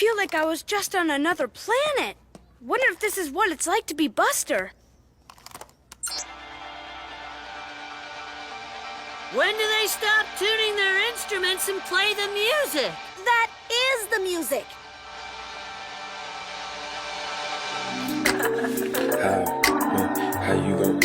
feel like I was just on another planet. Wonder if this is what it's like to be Buster. When do they stop tuning their instruments and play the music? That is the music. How you gon'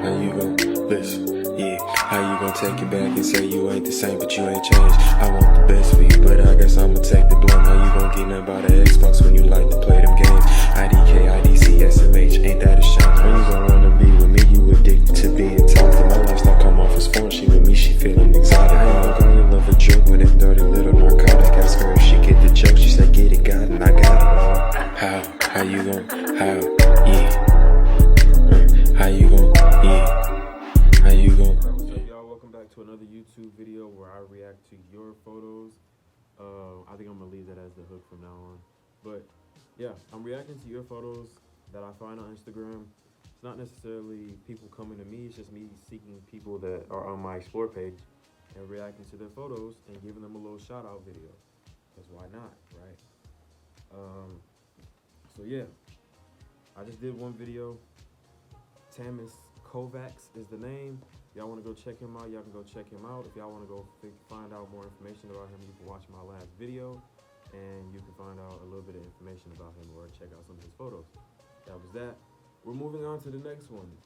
how you gon' listen? Yeah, how you gon' take it back and say you ain't the same, but you ain't changed? I want the best for you, but I guess I'ma take the blame. How you gon' get nothing by the Xbox when you like to play them games? IDK, IDC, SMH, ain't that a shame? When you gon' wanna be with me, you addicted to being toxic. My lifestyle come off as fun, she with me, she feeling exotic. How you gon' call your love a joke when it's dirty little narcotic? Ask her if she get the joke, she said get it, got it, and I got it all. How you gon', yeah. How you gon', yeah. How you gon'? What's up, y'all? Welcome back to another YouTube video where I react to your photos. I think I'm gonna leave that as the hook from now on. But yeah, I'm reacting to your photos that I find on Instagram. It's not necessarily people coming to me, it's just me seeking people that are on my Explore page and reacting to their photos and giving them a little shout out video. Because why not, right? So yeah, I just did one video. Tamis Kovacs is the name. Y'all want to go check him out, y'all can go check him out. If y'all want to go find out more information about him, you can watch my last video and you can find out a little bit of information about him or check out some of his photos. That was that. We're moving on to the next one.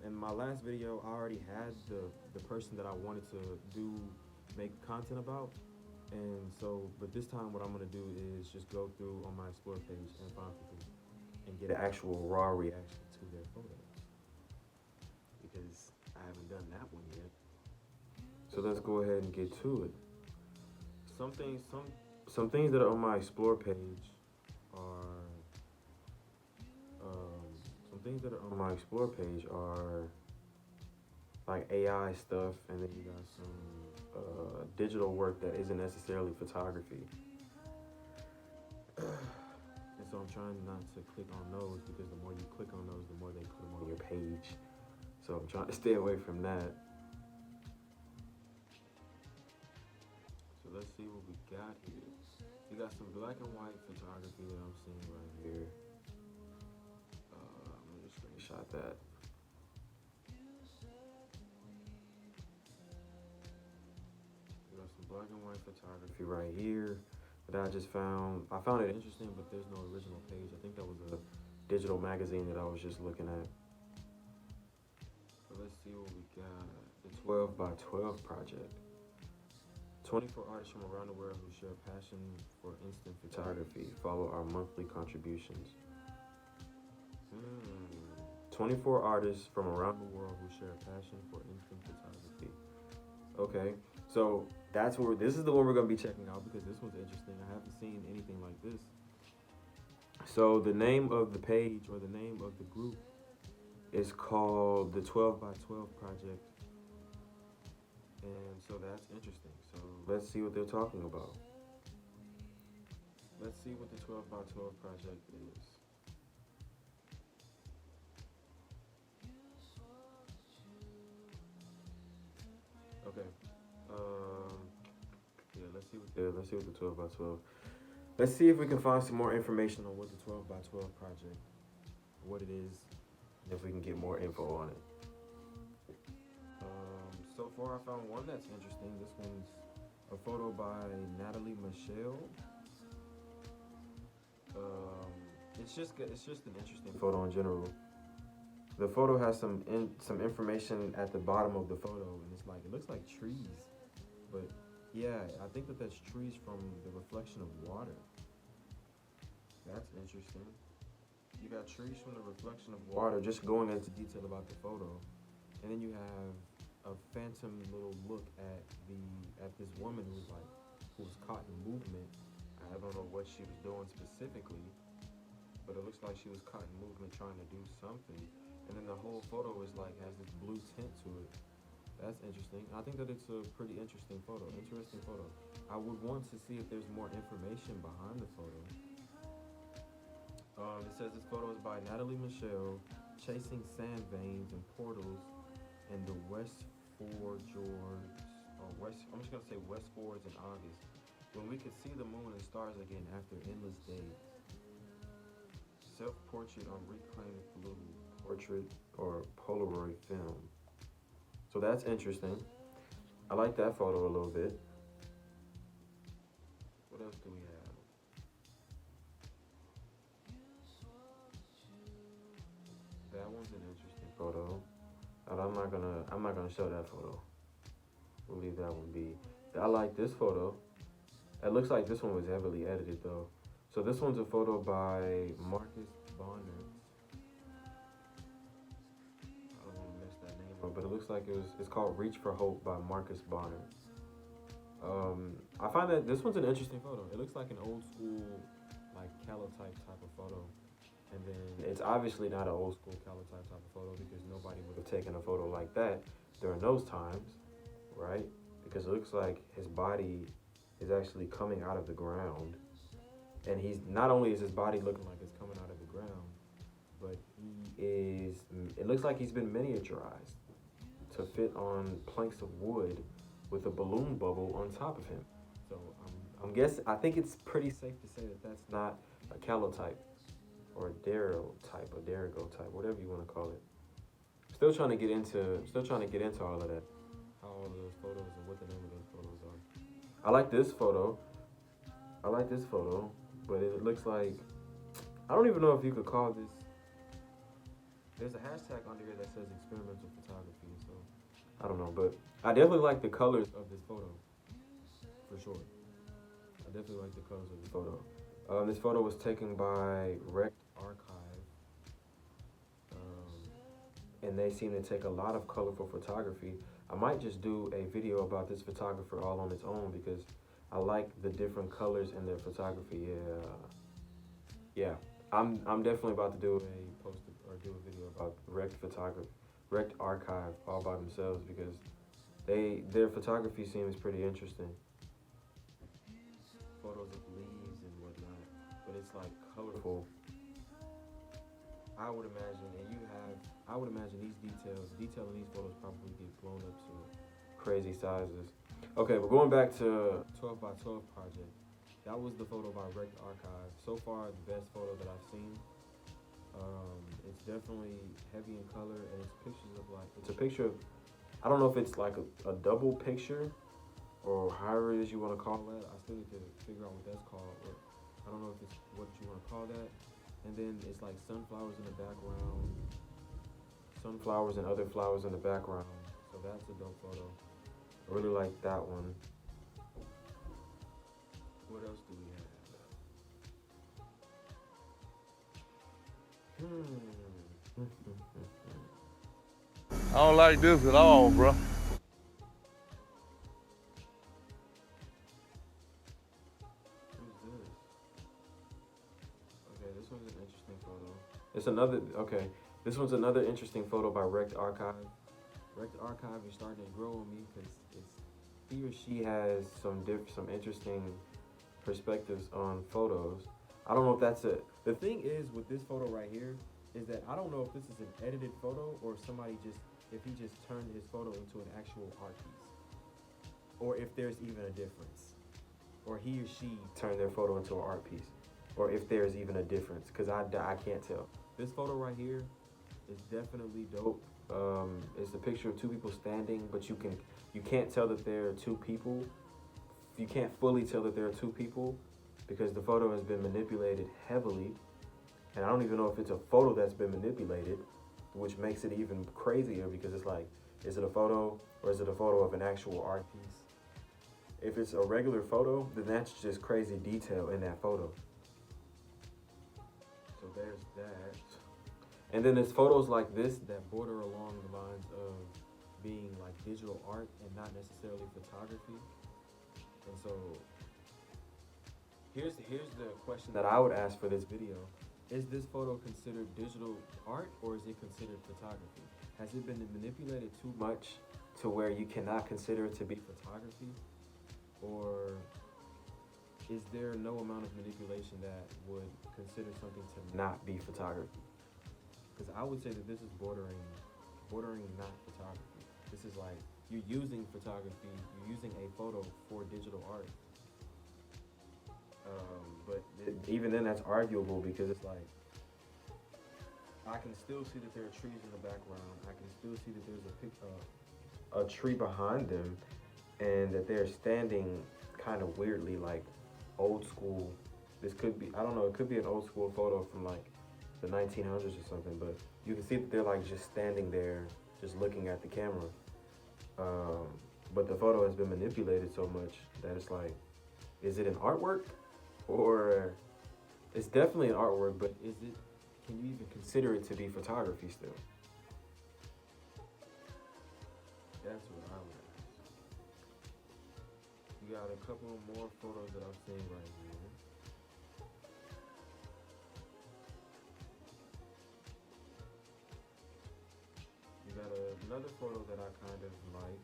In my last video, I already had the person that I wanted to make content about. And so, but this time what I'm going to do is just go through on my Explore page and find people and get an actual raw reaction to their photos. Because I haven't done that one yet. So let's go ahead and get to it. Some things that are on my Explore page are like AI stuff, and then you got some digital work that isn't necessarily photography. And so I'm trying not to click on those, because the more you click on those, the more they put them on your page. So I'm trying to stay away from that. So let's see what we got here. We got some black and white photography that I'm seeing right here. I'm gonna just screenshot that. We got some black and white photography right here that I just found. I found it interesting, but there's no original page. I think that was a digital magazine that I was just looking at. So let's see what we got. The 12 by 12 project. 24 artists from around the world who share a passion for instant photography. Follow our monthly contributions. 24 artists from around the world who share a passion for instant photography. Okay, so this is the one we're gonna be checking out, because this one's interesting. I haven't seen anything like this. So the name of the page, or the name of the group, is called the 12 by 12 project. And so that's interesting. So let's see what they're talking about. Let's see what the 12 by 12 project is. Okay. Yeah, let's see what the 12 by 12. Let's see if we can find some more information on what the 12 by 12 project, what it is, and if we can get more info on it. So far I found one that's interesting. This one's a photo by Natalie Michelle. It's just an interesting photo in general. The photo has some information at the bottom of the photo, and it looks like trees, but yeah, I think that's trees from the reflection of water. That's interesting. You got trees from the reflection of water, just going into detail about the photo, and then you have a phantom little look at this woman who was caught in movement. I don't know what she was doing specifically, but it looks like she was caught in movement trying to do something. And then the whole photo has this blue tint to it. That's interesting. I think that it's a pretty interesting photo. I would want to see if there's more information behind the photo. It says this photo is by Natalie Michelle, chasing sand veins and portals in the I'm just gonna say westwards in August, when we could see the moon and stars again after endless days. Self-portrait on reclaimed blue portrait or Polaroid film. So that's interesting. I like that photo a little bit. What else do we have? That one's an interesting photo. And I'm not gonna show that photo. We'll leave that one be. I like this photo. It looks like this one was heavily edited though. So this one's a photo by Marcus Bonner. I don't want to mess that name up, but it looks like it's called Reach for Hope by Marcus Bonner. I find that this one's an interesting photo. It looks like an old school, like calotype type of photo. And then it's obviously not an old school calotype type of photo because nobody would have taken a photo like that during those times, right? Because it looks like his body is actually coming out of the ground. And he's not only is his body looking like it's coming out of the ground, but it looks like he's been miniaturized to fit on planks of wood with a balloon bubble on top of him. So I think it's pretty safe to say that that's not a calotype or a daguerreotype or daguerreotype, whatever you want to call it. Still trying to get into all of that, how all of those photos and what the name of those photos are. I like this photo, but it looks like, I don't even know if you could call this, there's a hashtag under here that says experimental photography, so I don't know, but I definitely like the colors of this photo, for sure. I definitely like the colors of the photo. This photo was taken by Rect Archive, and they seem to take a lot of colorful photography. I might just do a video about this photographer all on its own because I like the different colors in their photography. Yeah. I'm definitely about to do a video about Rect Archive all by themselves because their photography seems pretty interesting. Photos of leaves and whatnot, but it's like colorful. I would imagine these detail in these photos probably get blown up to crazy sizes. Okay, but going back to 12 by 12 project, that was the photo by Rect Archive. So far, the best photo that I've seen. It's definitely heavy in color, and it's a picture of, I don't know if it's like a double picture or however it is you want to call that. I still need to figure out what that's called, but I don't know if it's what you want to call that. And then it's like sunflowers in the background, sunflowers and other flowers in the background. So that's a dope photo. I really like that one. What else do we have? I don't like this at all, bro. This one's an interesting photo. This one's another interesting photo by Rect Archive. Rect Archive is starting to grow on me because he or she has some interesting perspectives on photos. I don't know if that's the thing is with this photo right here is that I don't know if this is an edited photo or if he just turned his photo into an actual art piece, or if there's even a difference, or he or she turned their photo into an art piece. Or if there's even a difference, because I can't tell. This photo right here is definitely dope. It's a picture of two people standing, but you can't tell that there are two people. You can't fully tell that there are two people because the photo has been manipulated heavily. And I don't even know if it's a photo that's been manipulated, which makes it even crazier because it's like, is it a photo or is it a photo of an actual art piece? If it's a regular photo, then that's just crazy detail in that photo. So there's that. And then there's photos like this that border along the lines of being like digital art and not necessarily photography. And so here's the question that I would ask for this video. Is this photo considered digital art or is it considered photography? Has it been manipulated too much to where you cannot consider it to be photography? Or is there no amount of manipulation that would consider something to not be photography? Because I would say that this is bordering not photography. This is like you're using photography, you're using a photo for digital art. Even then, that's arguable because it's like I can still see that there are trees in the background. I can still see that there's a tree behind them, and that they're standing kind of weirdly, like old school. This could be, I don't know, it could be an old school photo from like the 1900s or something, but you can see that they're like just standing there, just looking at the camera. But the photo has been manipulated so much that it's like, is it an artwork? Or it's definitely an artwork, but can you even consider it to be photography still? That's what I would ask. You got a couple more photos that I'm seeing right here. You got another photo that I kind of like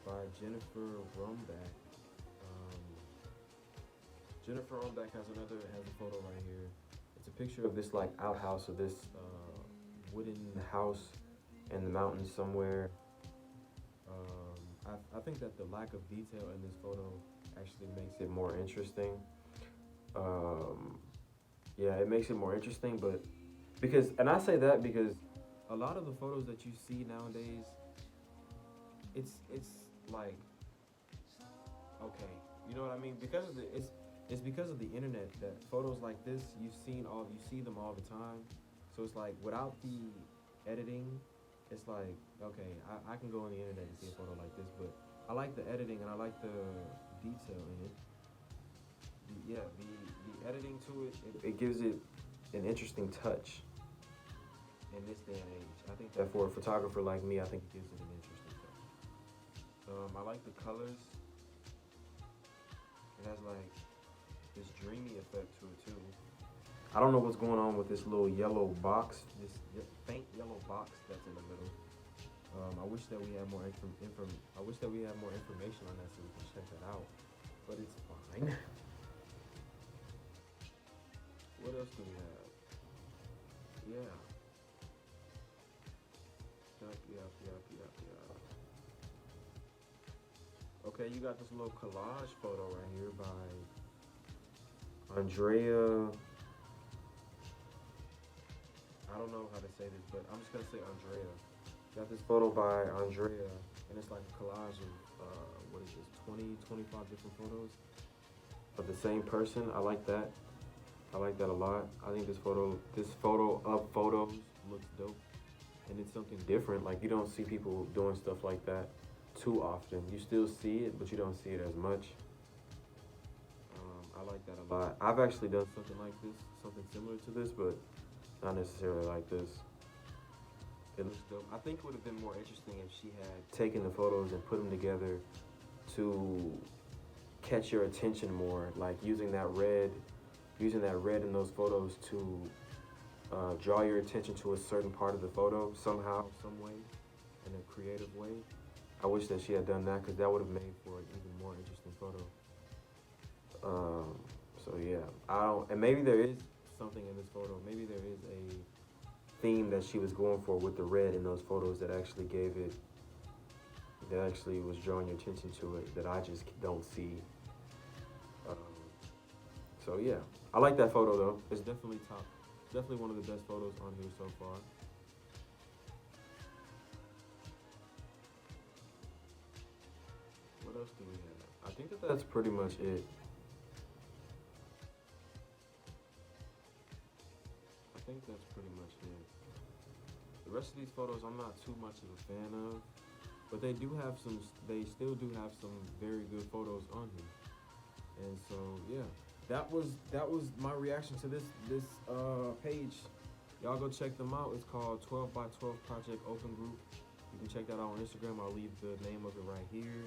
by Jennifer Rumbach. Jennifer Rumbach has a photo right here. It's a picture of this like outhouse of this wooden house in the mountains somewhere. I think that the lack of detail in this photo actually makes it more interesting. Yeah, it makes it more interesting, but and I say that because a lot of the photos that you see nowadays, it's like, okay, you know what I mean? It's because of the internet that photos like this you see them all the time. So it's like without the editing, it's like, okay, I can go on the internet and see a photo like this, but I like the editing and I like the detail in it. The editing to it gives it an interesting touch in this day and age. I think that for a photographer like me, I think it gives it an interesting touch. I like the colors. It has like this dreamy effect to it too. I don't know what's going on with this little yellow box, this faint yellow box that's in the middle. I wish that we had more I wish that we had more information on that so we can check that out. But it's fine. What else do we have? Yeah. Yup. Okay, you got this little collage photo right here by Andrea. I don't know how to say this, but I'm just gonna say Andrea. Got this photo by Andrea, and it's like a collage of, what is this, 25 different photos of the same person. I like that. I like that a lot. I think this photo of photos looks dope, and it's something different. Like, you don't see people doing stuff like that too often. You still see it, but you don't see it as much. I like that a lot. I've actually done something like this, something similar to this, but not necessarily like this. It looks dope. I think it would have been more interesting if she had taken the photos and put them together to catch your attention more, like using that red in those photos to draw your attention to a certain part of the photo somehow, some way, in a creative way. I wish that she had done that, because that would have made for an even more interesting photo. So yeah, and maybe there is something in this photo. Maybe there is a theme that she was going for with the red in those photos that actually was drawing your attention to it, that I just don't see. So yeah, I like that photo though. It's definitely top. Definitely one of the best photos on here so far. What else do we have? I think that's pretty much it. I think that's pretty much it. The rest of these photos I'm not too much of a fan of, but they still do have some very good photos on here. And so yeah, that was my reaction to this page. Y'all go check them out. It's called 12 by 12 Project Open Group. You can check that out on Instagram. I'll leave the name of it right here.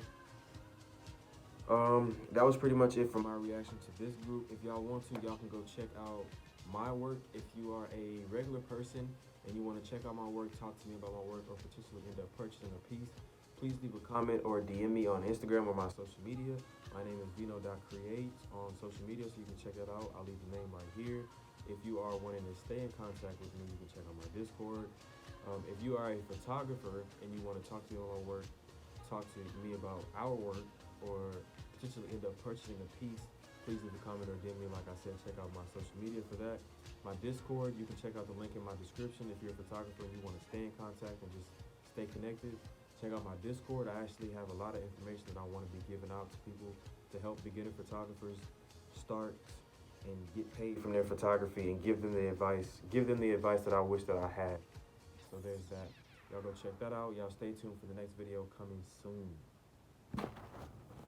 That was pretty much it for my reaction to this group. If y'all want to, y'all can go check out my work. If you are a regular person and you want to check out my work, talk to me about my work, or potentially end up purchasing a piece, please leave a comment or DM me on Instagram or my social media. My name is Veno.create on social media, so you can check that out. I'll leave the name right here. If you are wanting to stay in contact with me, you can check out my Discord. If you are a photographer and you want to talk to me about my work, talk to me about our work or potentially end up purchasing a piece, please leave a comment or DM me. Like I said, check out my social media for that. My Discord, you can check out the link in my description if you're a photographer and you want to stay in contact and just stay connected. Check out my Discord. I actually have a lot of information that I want to be giving out to people to help beginner photographers start and get paid from their photography and give them the advice that I wish that I had. So there's that. Y'all go check that out. Y'all stay tuned for the next video coming soon.